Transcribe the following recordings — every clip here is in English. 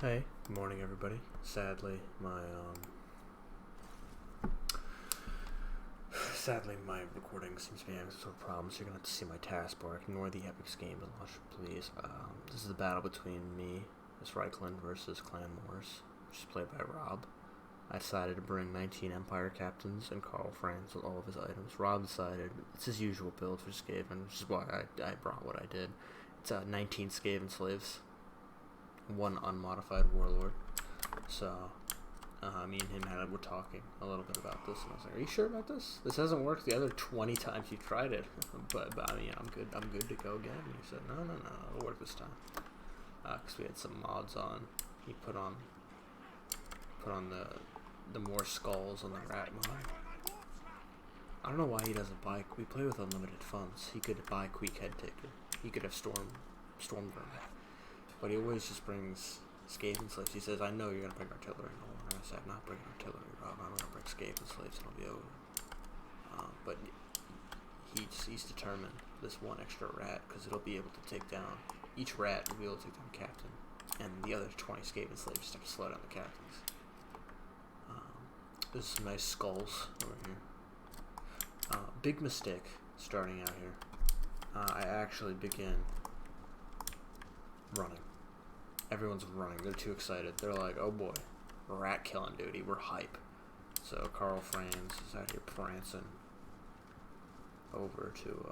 Hey, good morning, everybody. Sadly, my recording seems to be having some sort of problems. You're gonna have to see my taskbar. Ignore the Epic's game and launch, please. This is the battle between me, Miss Reichland, versus Clan Wars, which is played by Rob. I decided to bring 19 Empire captains and Karl Franz with all of his items. Rob decided it's his usual build for Skaven, which is why I brought what I did. It's 19 Skaven slaves, one unmodified warlord. So, me and him were talking a little bit about this, and I was like, "Are you sure about this? This hasn't worked the other 20 times you tried it." but I mean, I'm good to go again. And he said, "No, it'll work this time." Because we had some mods on. He put on the more skulls on the rat mod. I don't know why he doesn't buy. We play with unlimited funds. He could buy Queek Head Taker. He could have Stormburn. But he always just brings Skaven slaves. He says, "I know you're gonna bring artillery." And I said, "I'm not bringing artillery, Rob. I'm gonna bring Skaven slaves, and it'll be over." But he's determined this one extra rat, because it'll be able to take down each rat will be able to take down captain, and the other 20 Skaven slaves just have to slow down the captains. There's some nice skulls over here. Big mistake starting out here. I actually begin running. Everyone's running. They're too excited. They're like, "Oh boy, rat killing duty. We're hype." So Karl Franz is out here prancing over to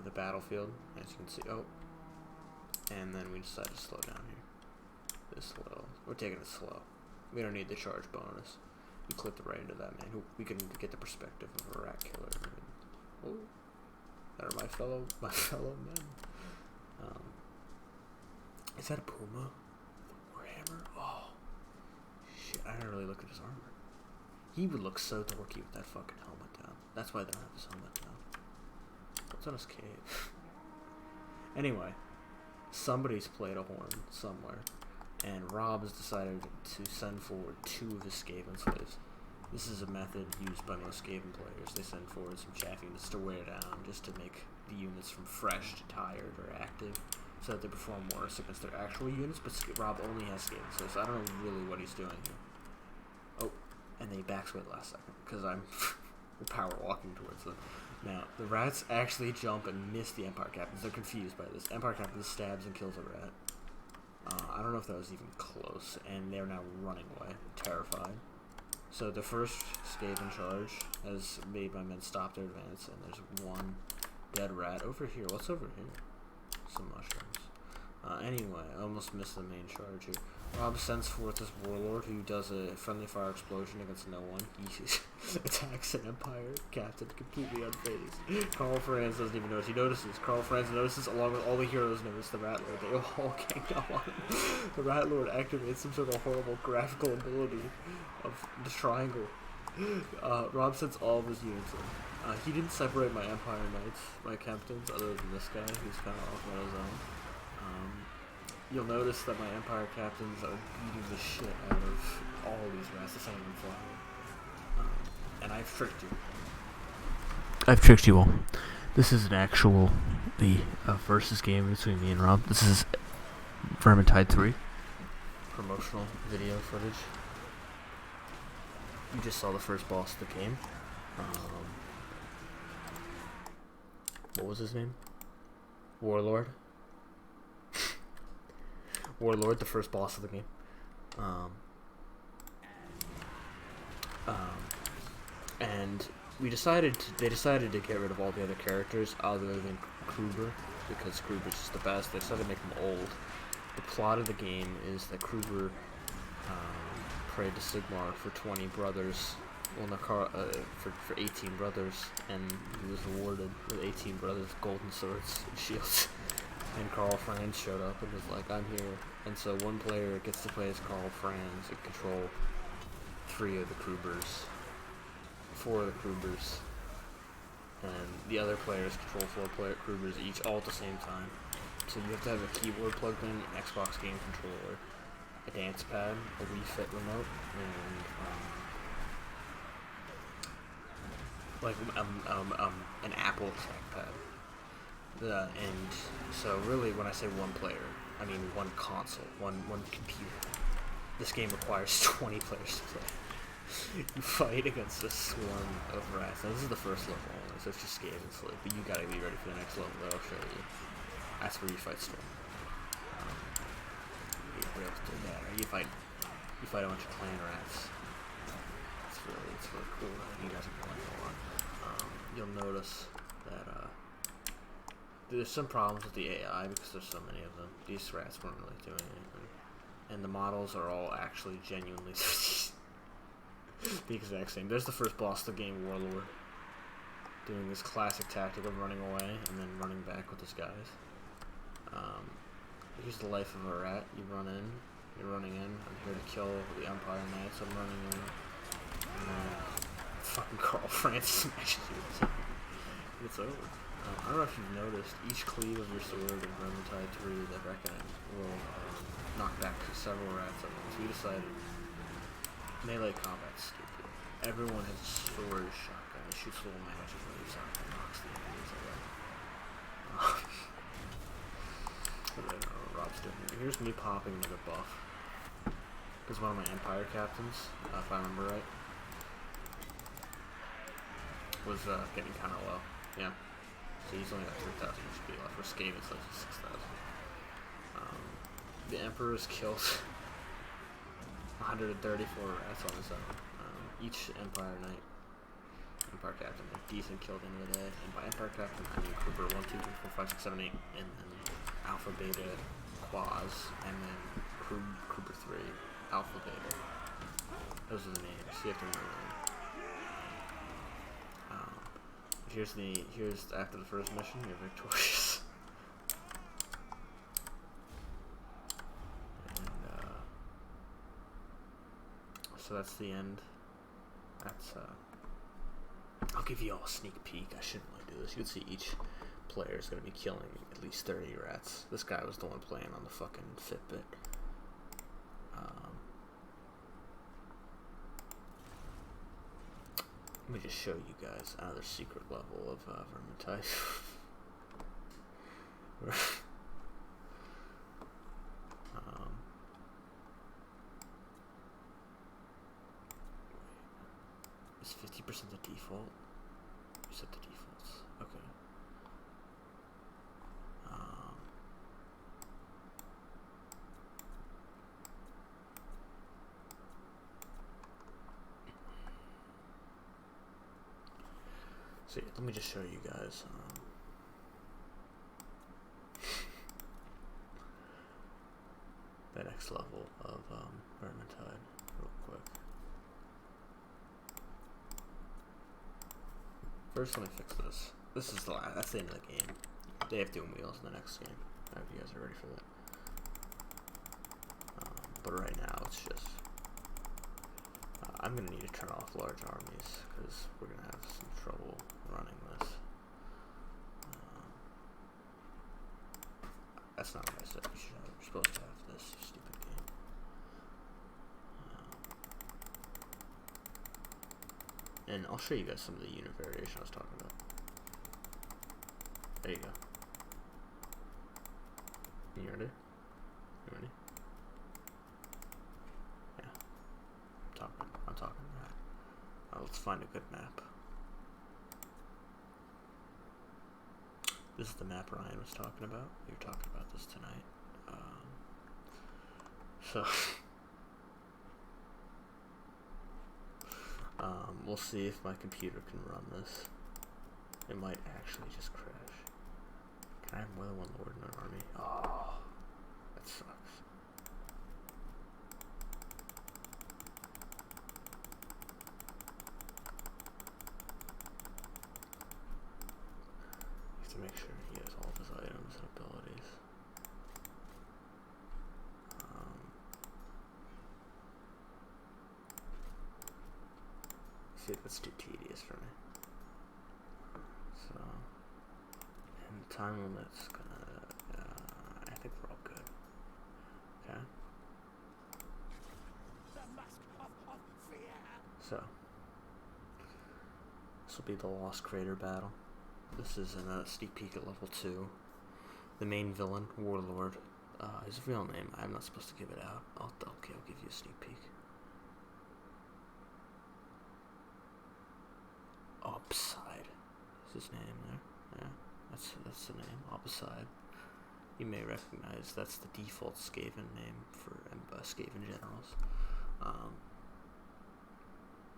the battlefield, as you can see. Oh, and then we decide to slow down here. We're taking it slow. We don't need the charge bonus. We clipped right into that man. We can get the perspective of a rat killer. Oh, that are my fellow men. Is that a puma? Warhammer? Oh, shit! I didn't really look at his armor. He would look so dorky with that fucking helmet down. That's why they don't have his helmet down. What's on his cave? Anyway, somebody's played a horn somewhere, and Rob has decided to send forward 2 of his Skaven slaves. This is a method used by most Skaven players. They send forward some chaff units to wear down, just to make the units from fresh to tired or active, so that they perform worse against their actual units. But Rob only has Skaven slaves, so I don't know really what he's doing here. Oh, and then he backs away at the last second, because I'm power walking towards them. Now, the rats actually jump and miss the Empire captains. They're confused by this. Empire captain stabs and kills a rat. I don't know if that was even close, and they're now running away, terrified. So the first Skaven charge has made my men stop their advance, and there's one dead rat over here. What's over here? Some mushrooms. Anyway, I almost missed the main charge here. Rob sends forth this warlord who does a friendly fire explosion against no one. He attacks an Empire captain completely unfazed. Karl Franz doesn't even notice. He notices. Karl Franz notices, along with all the heroes notice the Rat Lord. They all ganged up on him. The Rat Lord activates some sort of horrible graphical ability of the triangle. Rob sends all of his units in. He didn't separate my Empire Knights, my captains, other than this guy, who's kind of off on his own. You'll notice that my Empire captains are beating the shit out of all these rats. This ain't even flying. And I've tricked you. I've tricked you all. This is the versus game between me and Rob. This is Vermintide 3. Promotional video footage. You just saw the first boss of the game. What was his name? Warlord, the first boss of the game. And they decided to get rid of all the other characters other than Kruber, because Kruber's just the best. They decided to make him old. The plot of the game is that Kruber prayed to Sigmar for 20 brothers. Well, no, for 18 brothers, and he was rewarded with 18 brothers, golden swords and shields. And Karl Franz showed up and was like, "I'm here." And so one player gets to play as Karl Franz and control 4 of the Krubers, and the other players control 4 Krubers each, all at the same time. So you have to have a keyboard plugged in, Xbox game controller, a dance pad, a Wii Fit remote, and an Apple trackpad. And so really, when I say one player, I mean one console, one computer. This game requires 20 players to play. You fight against a swarm of rats. Now this is the first level only, so it's just scave and sleep. But you gotta be ready for the next level that I'll show you. That's where you fight Storm. You fight a bunch of clan rats. It's really cool. You guys are going a lot. You'll notice that there's some problems with the AI because there's so many of them. These rats weren't really doing anything, and the models are all actually genuinely the exact same. There's the first boss of the game, Warlord, doing this classic tactic of running away and then running back with his guys. Here's the life of a rat. You run in. You're running in. I'm here to kill the Empire Knights. I'm running in. And then fucking Carl Francis smashes you. It's over. I don't know if you've noticed, each cleave of your sword in Vermintide 3, the Reckoning, will knock back several rats at once. We decided melee combat's stupid. Everyone has a sword shotgun. It shoots little magic waves out and knocks the enemies away. I don't know what Rob's doing here. Here's me popping another buff. Because one of my Empire captains, if I remember right, was getting kind of low. Yeah. So he's only got 3,000 HP left. For Skaven, it's like 6,000. The Emperor's killed 134 rats on his own. Each Empire Knight, Empire Captain, a decent kill at the end of the day. And by Empire Captain, I mean Kruber 1, 2, 3, 4, 5, 6, 7, 8, and then Alpha, Beta, Quaz, and then Kruber 3, Alpha, Beta. Those are the names. You have to remember them. Here's after the first mission, you're victorious. And so that's the end. That's I'll give you all a sneak peek. I shouldn't really do this. You can see each player is going to be killing at least 30 rats. This guy was the one playing on the fucking Fitbit. Let me just show you guys another secret level of Vermintide. Is 50% the default? You set the defaults. Okay. So yeah, let me just show you guys the next level of Vermintide real quick. First, let me fix this. This is the last. That's the end of the game. They have doom wheels in the next game. I hope you guys are ready for that. But right now, it's just. I'm gonna need to turn off large armies because we're gonna have some trouble running this. That's not what I said. You're supposed to have this stupid game. And I'll show you guys some of the unit variation I was talking about. There you go. You ready? You ready? Yeah. I'm talking right. Let's find a good map. This is the map Ryan was talking about. We were talking about this tonight. We'll see if my computer can run this. It might actually just crash. Can I have more than one lord in an army? Oh, that sucks. You have to make sure he has all of his items and abilities. See, that's too tedious for me. So, and the time limit's gonna, I think we're all good. Okay? So, this will be the Lost Crater battle. This is in a sneak peek at level 2. The main villain, Warlord, his real name, I'm not supposed to give it out. Okay, I'll give you a sneak peek. Upside is his name there. Yeah, that's the name. Upside. You may recognize that's the default Skaven name for Skaven generals.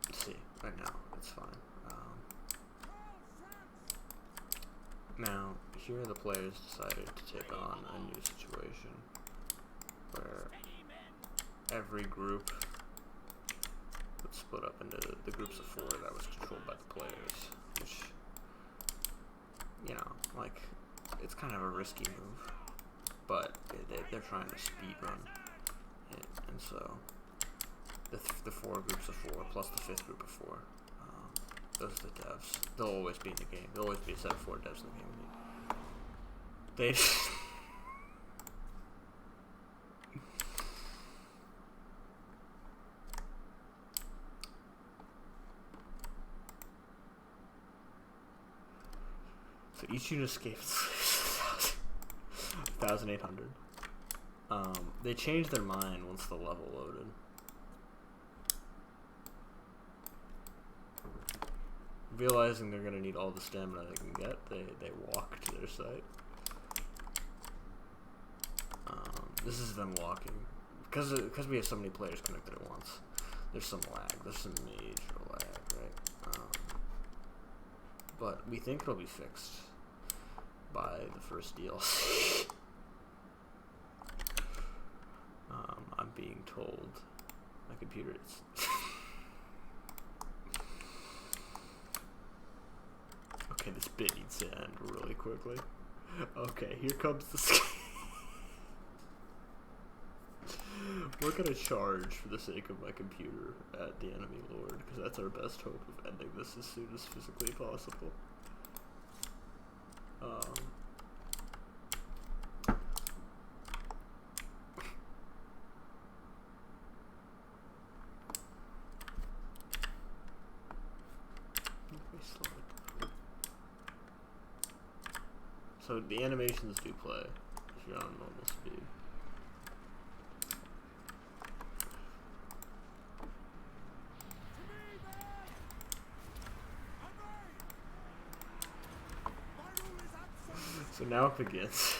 Let's see, right now it's fine. Now, here the players decided to take on a new situation where every group would split up into the groups of 4 that was controlled by the players, which, you know, like, it's kind of a risky move, but they're trying to speedrun it, and so the 4 groups of 4 plus the 5th group of 4. Those are the devs. They'll always be in the game. There'll always be a set of 4 devs in the game. They so each unit escapes 1,800. They changed their mind once the level loaded. Realizing they're going to need all the stamina they can get, they walk to their site. This is them walking. Because we have so many players connected at once, there's some lag. There's some major lag, right? But we think it'll be fixed by the first DLC. I'm being told. My computer is... Okay, this bit needs to end really quickly. Okay, here comes the We're gonna charge for the sake of my computer at the enemy lord, because that's our best hope of ending this as soon as physically possible. So the animations do play if you're on normal speed. So now it begins.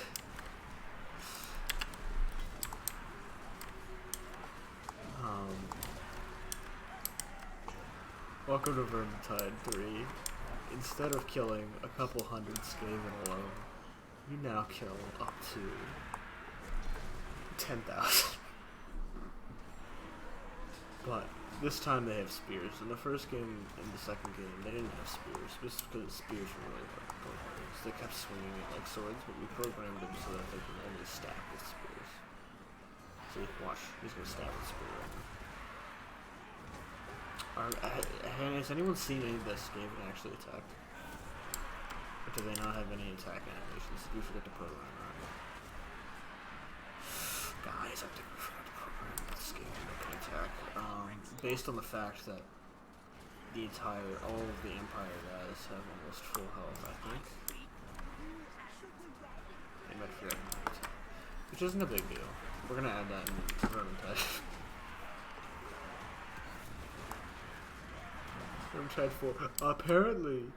Welcome to Vermintide 3. Instead of killing a couple hundred Skaven alone, you now kill up to 10,000. But this time they have spears. In the first game and the second game, they didn't have spears, just because spears were really hard to program. So they kept swinging it like swords, but we programmed them so that they can only stab with spears. So watch, he's gonna stab with a spear right now. Has anyone seen any of this game actually attack? Or do they not have any attack animations? We forget to program that. Guys, I think we forgot to program this game that can attack. Based on the fact that all of the Empire guys have almost full health, I think. They might forget how to attack. Which isn't a big deal. We're gonna add that in Vermintide. Vermintide 4. Apparently,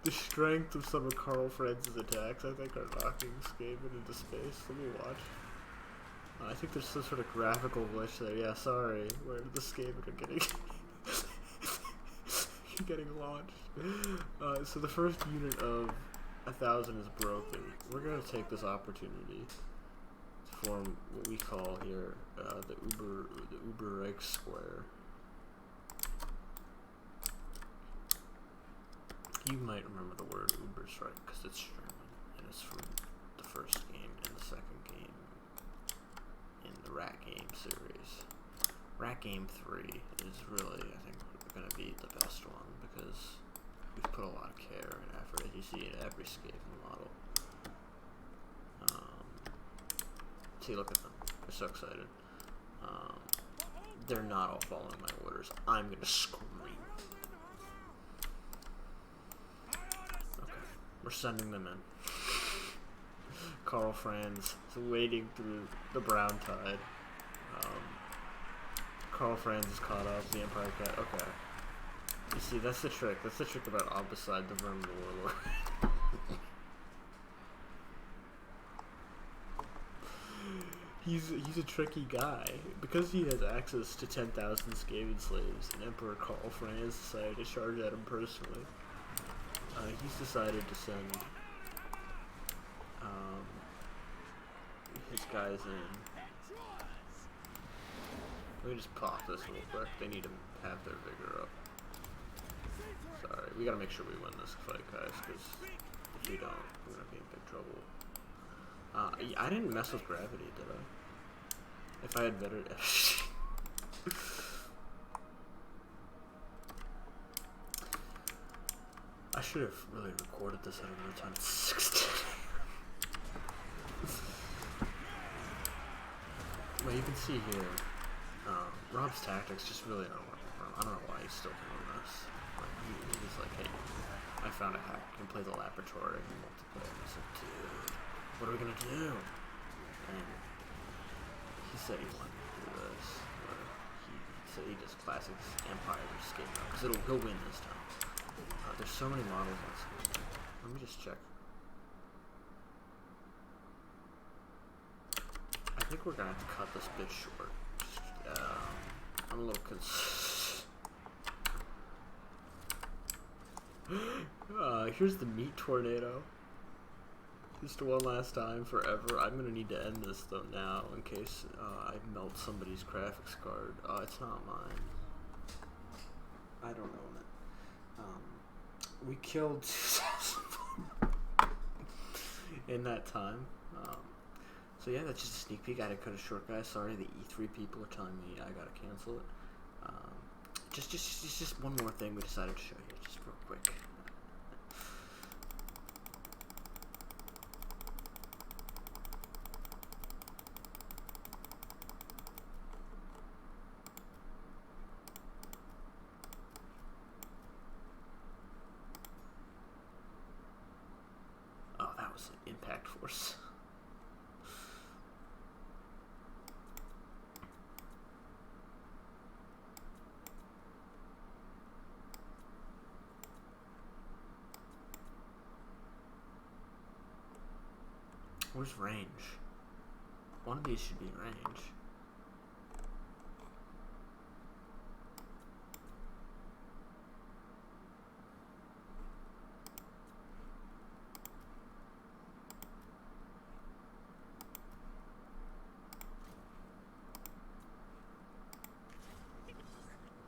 the strength of some of Carl Franz's attacks, I think, are knocking Skaven into space. Let me watch. I think there's some sort of graphical glitch there. Yeah, sorry. Where the Skaven are getting... getting launched. So the first unit of 1,000 is broken. We're going to take this opportunity to form what we call here the Uber Square. You might remember the word Uberreich because it's German, and it's from the first game and the second game in the Rat Game series. Rat Game 3 is really, I think, going to be the best one because we've put a lot of care and effort, as you see in every Skaven model. See, look at them. They're so excited. They're not all following my orders. I'm going to scream. We're sending them in. Carl Franz is wading through the brown tide. Carl Franz is caught up. The Empire got okay. You see, that's the trick. That's the trick about Omnicide, the Vermin Warlord. He's a tricky guy. Because he has access to 10,000 Skaven slaves, and Emperor Carl Franz decided to charge at him personally. He's decided to send his guys in. Let me just pop this real quick. They need to have their vigor up. Sorry, we gotta make sure we win this fight, guys, because if we don't, we're gonna be in big trouble. I didn't mess with gravity, did I? If I had better... I should have really recorded this at another time. It's 16. Well, you can see here, Rob's tactics just really aren't working for him. I don't know why he's still doing this. Like, he's like, hey, I found a hack. You can play the laboratory and multiplayer. And I said, dude, what are we gonna do? And he said he wanted to do this. Or he said he just classics Empire escape now because he'll win this time. There's so many models on this. Let me just check. I think we're gonna have to cut this bit short. I'm a little here's the meat tornado. Just one last time, forever. I'm gonna need to end this though now in case I melt somebody's graphics card. It's not mine. I don't own it. We killed 2,000 in that time. So yeah, that's just a sneak peek. I had to cut it short, guys. Sorry, the E3 people are telling me I gotta cancel it. Just one more thing we decided to show you, just real quick. Oh, that was an impact force. Where's range? One of these should be in range.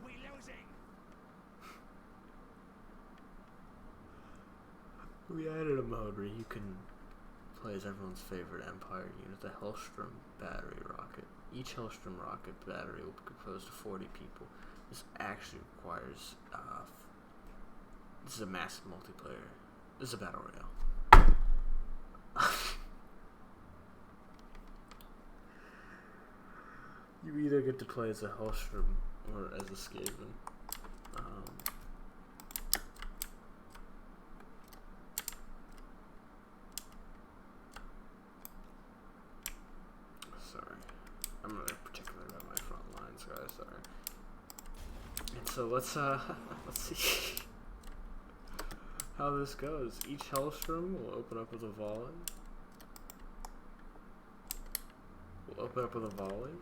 We're losing. We added a mode where you can play as everyone's favorite Empire unit, the Hellstrom battery rocket. Each Hellstrom rocket battery will be composed of 40 people. This actually requires, this is a massive multiplayer. This is a battle royale. You either get to play as a Hellstrom or as a Skaven. I'm really particular about my front lines, guys. Sorry. And so let's see how this goes. Each Hellstrom will open up with a volley. We'll open up with a volley.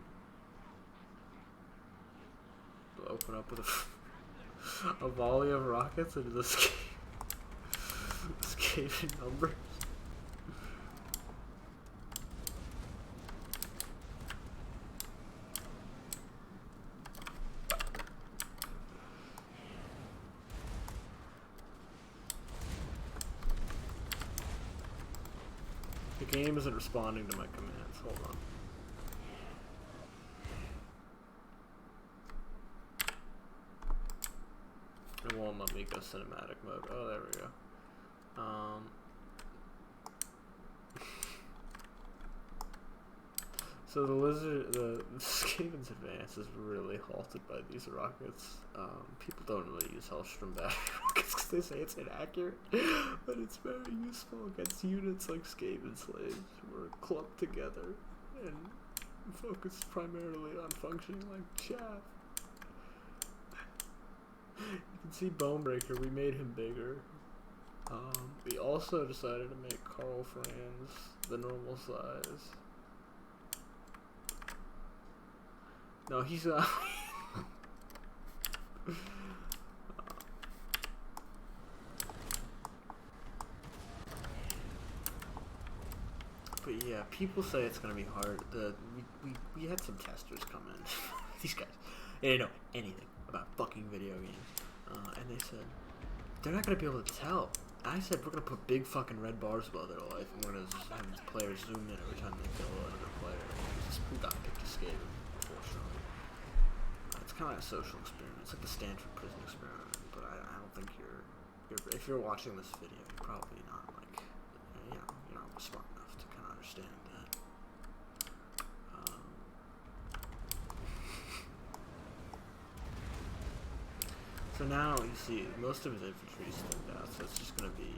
We'll open up with a volley of rockets into the Skaven numbers. The game isn't responding to my commands. Hold on. It won't let me go cinematic mode. Oh, there we go. So So the Skaven's advance is really halted by these rockets. People don't really use Hellstrom battery rockets because they say it's inaccurate, but it's very useful against units like Skaven slaves who are clumped together and focused primarily on functioning like chaff. You can see Bonebreaker, we made him bigger. We also decided to make Carl Franz the normal size. No, he's not. But yeah, people say it's gonna be hard. We had some testers come in. These guys, they didn't know anything about fucking video games, and they said they're not gonna be able to tell. I said we're gonna put big fucking red bars above their life, and we're gonna just have the players zoom in every time they kill another player. We got picked to skate, unfortunately. It's kind of like a social experiment. It's like the Stanford prison experiment, but I don't think you're if you're watching this video, you're probably not like, you're not smart enough to kind of understand that. So now you see most of his infantry is thinned out, so it's just gonna be.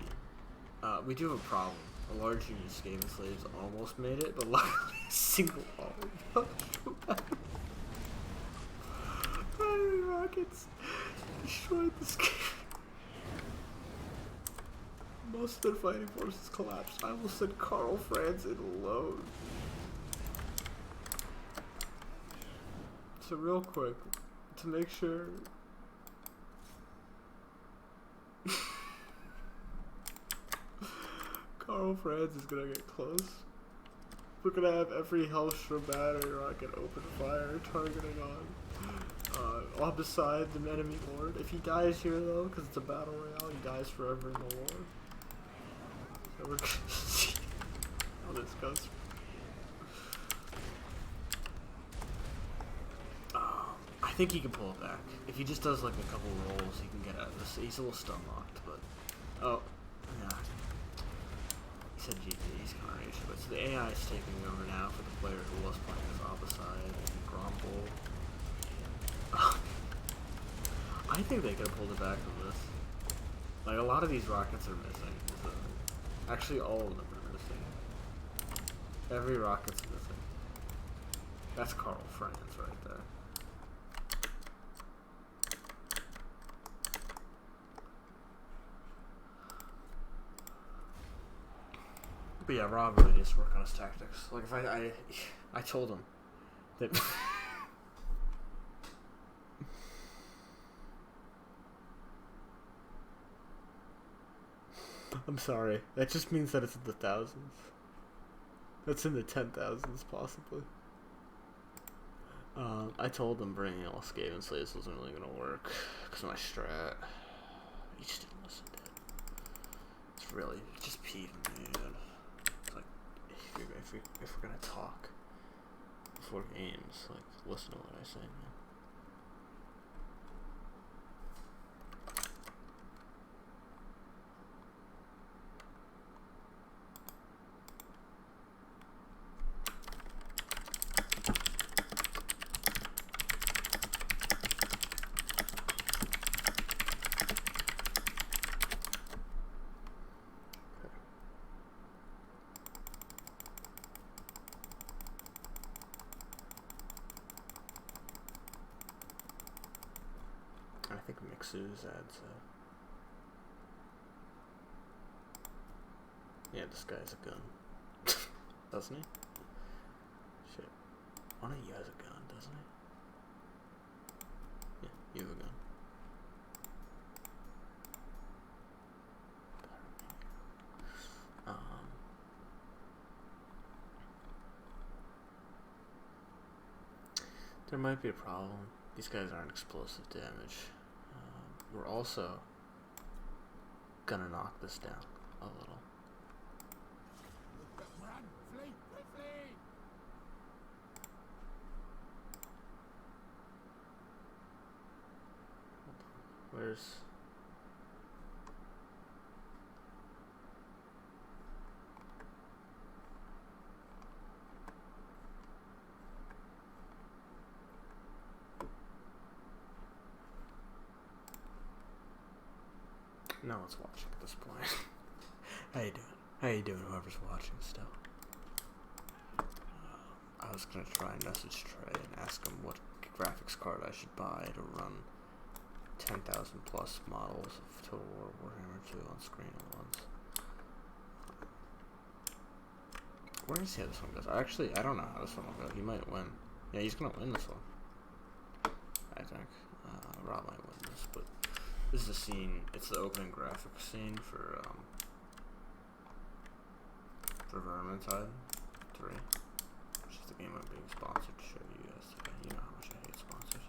We do have a problem. A large unit of Skaven slaves almost made it, but luckily a single army. Enemy rockets destroyed the Skaven. Most of their fighting forces collapsed. I will send Carl Franz in alone. So real quick, to make sure. Carl Franz is gonna get close. We're gonna have every Hellstrom battery rocket open fire, targeting on beside the enemy lord. If he dies here though, because it's a battle royale, he dies forever in the war. So we're gonna see how this goes. I think he can pull it back. If he just does like a couple rolls, he can get out of this. He's a little stun locked, but oh yeah. He said GG's Carnage, but so the AI is taking over now for the player who was playing as Abaside and Grumble. I think they could have pulled it back from this. Like, a lot of these rockets are missing. So actually, all of them are missing. Every rocket's missing. That's Carl Franz right there. But yeah, Rob really needs to work on his tactics. Like, if I told him that. I'm sorry. That just means that it's in the thousands. That's in the 10,000s, possibly. I told him bringing all Skaven slaves wasn't really gonna work because of my strat. He just didn't listen to it. It's really just peeving me, dude. It's like, if we're gonna talk before games, like, listen to what I say, man. I think Mixus adds yeah, this guy's a gun. Doesn't he? Shit. One of you has a gun, doesn't he? Yeah, you have a gun. There might be a problem. These guys aren't explosive damage. We're also gonna knock this down a little. Run, flee, flee. Where's... No one's watching at this point. How you doing? How you doing, whoever's watching still? I was gonna try and message Trey and ask him what graphics card I should buy to run 10,000 plus models of Total War Warhammer 2 on screen at once. Where does he how this one goes? I don't know how this one will go. He might win. Yeah, he's gonna win this one. I think. Rob might win this, but this is a scene. It's the opening graphics scene for Vermintide 3, which is the game I'm being sponsored to show you guys today. You know how much I hate sponsors.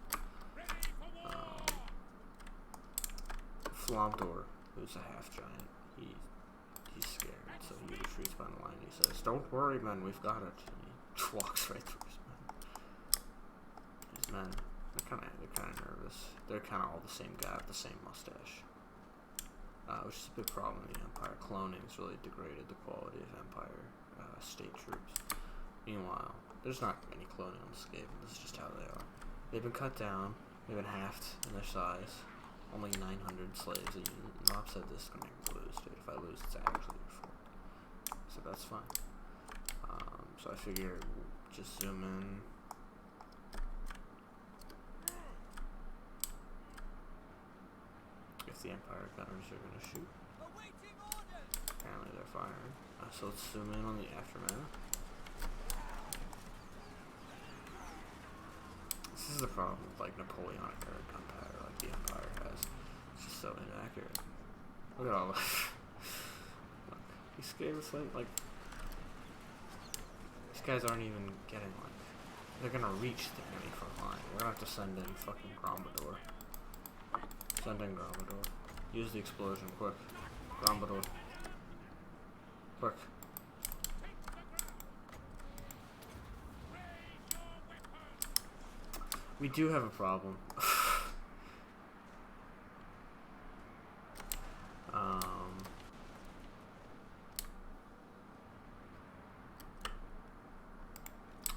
Flomdor, who's a half giant, he's scared, so he retreats behind the line. He says, "Don't worry, men, we've got it." And he walks right through his men. His men, they're kind of nervous. They're kind of all the same guy with the same mustache, which is a big problem in the Empire. Cloning has really degraded the quality of Empire state troops. Meanwhile, there's not any cloning on this game. This is just how they are. They've been cut down. They've been halved in their size. Only 900 slaves a unit. Rob said this is gonna make me lose, dude. If I lose, it's actually your fault. So that's fine. So I figure we'll just zoom in. If the Empire gunners are gonna shoot. Apparently they're firing. So let's zoom in on the aftermath. This is the problem with like Napoleonic era gunpowder, like the Empire has. It's just so inaccurate. Look at all this. Look, these guys like these guys aren't even getting like they're gonna reach the enemy front line. We're gonna have to send in fucking Grombador. Send in Grombador. Use the explosion quick. Grombador. Quick. We do have a problem. On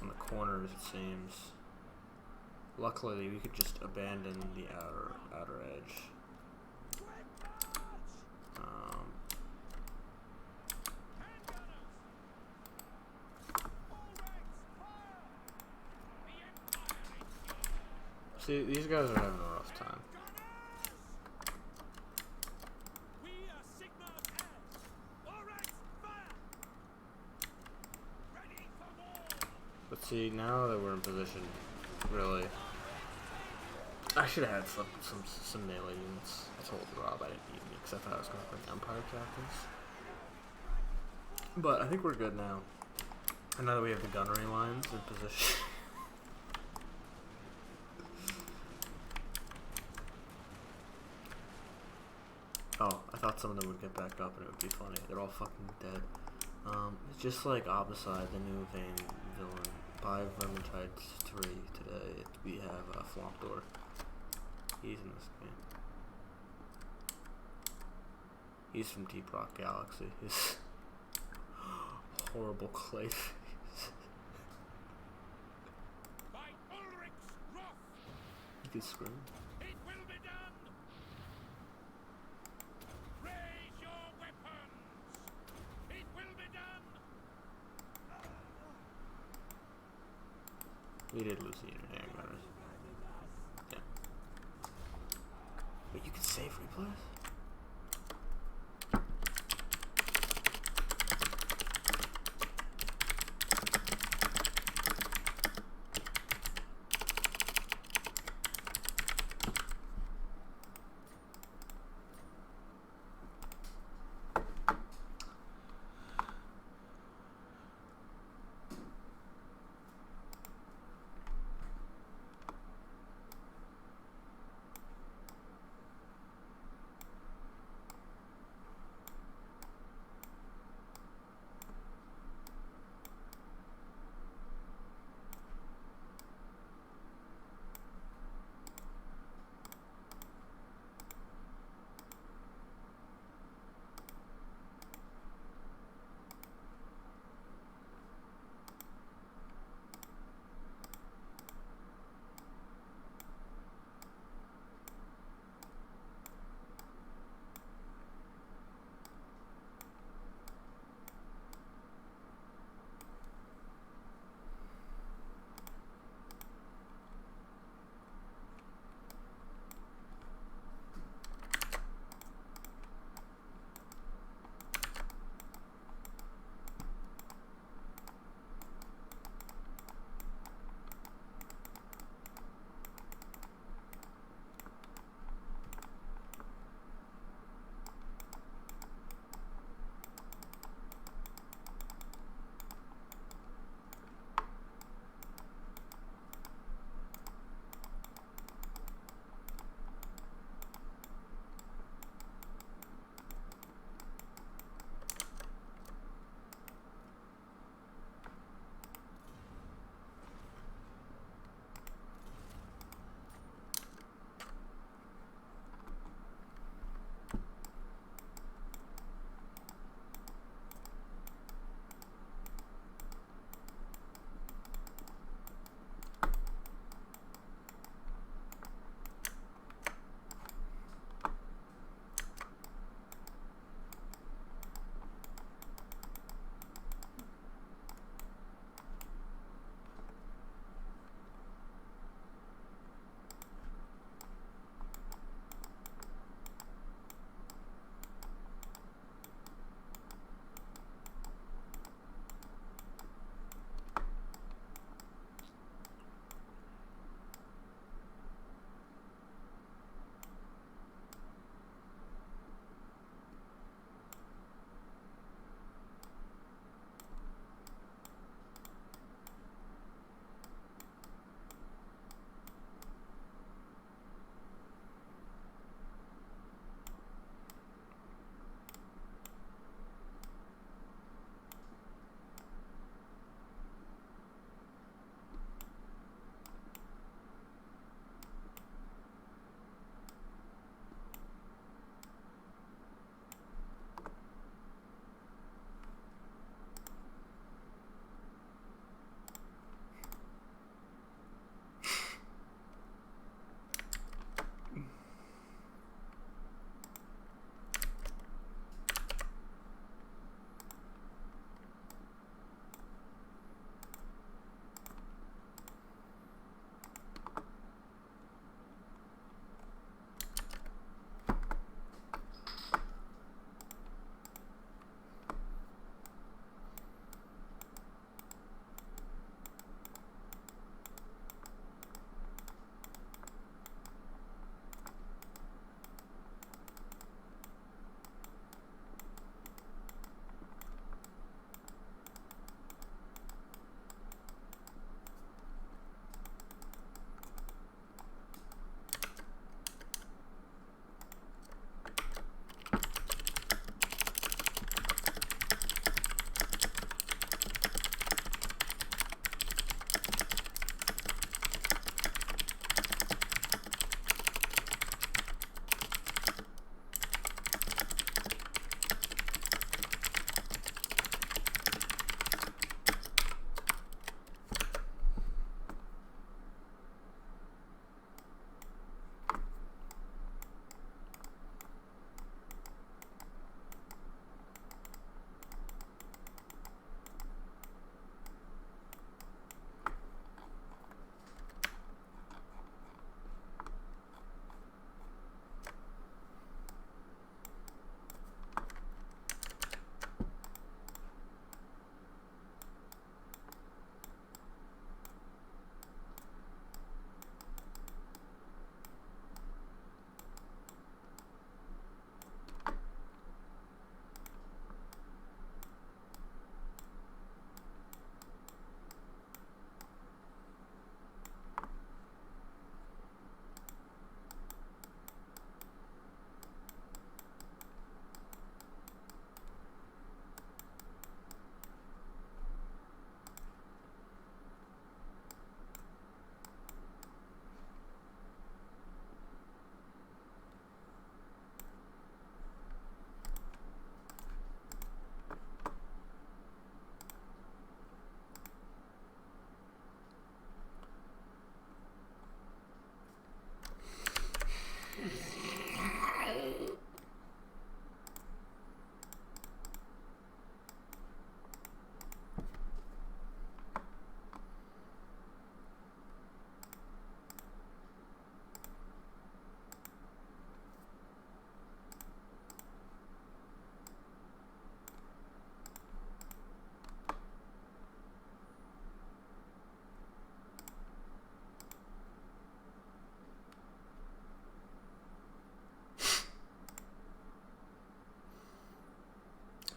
the corners, it seems. Luckily, we could just abandon the outer edge. See, these guys are having a rough time. But see, now that we're in position, really, I should have had some melee units. I told Rob I didn't need any because I thought I was going to bring Empire captains. But I think we're good now. And now that we have the gunnery lines in position. Oh, I thought some of them would get back up and it would be funny. They're all fucking dead. It's just like Abbasside, the new Vane villain. By Vermintide 3 today, we have Flomdor. He's in this game. He's from Deep Rock Galaxy. His horrible clay face. He can scream. It will be done. Raise your weapons. It will be done. We did lose the unit hand gunners. Yeah. Wait, you can save replays?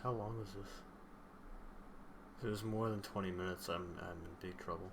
How long is this? If it was more than 20 minutes, I'm in big trouble.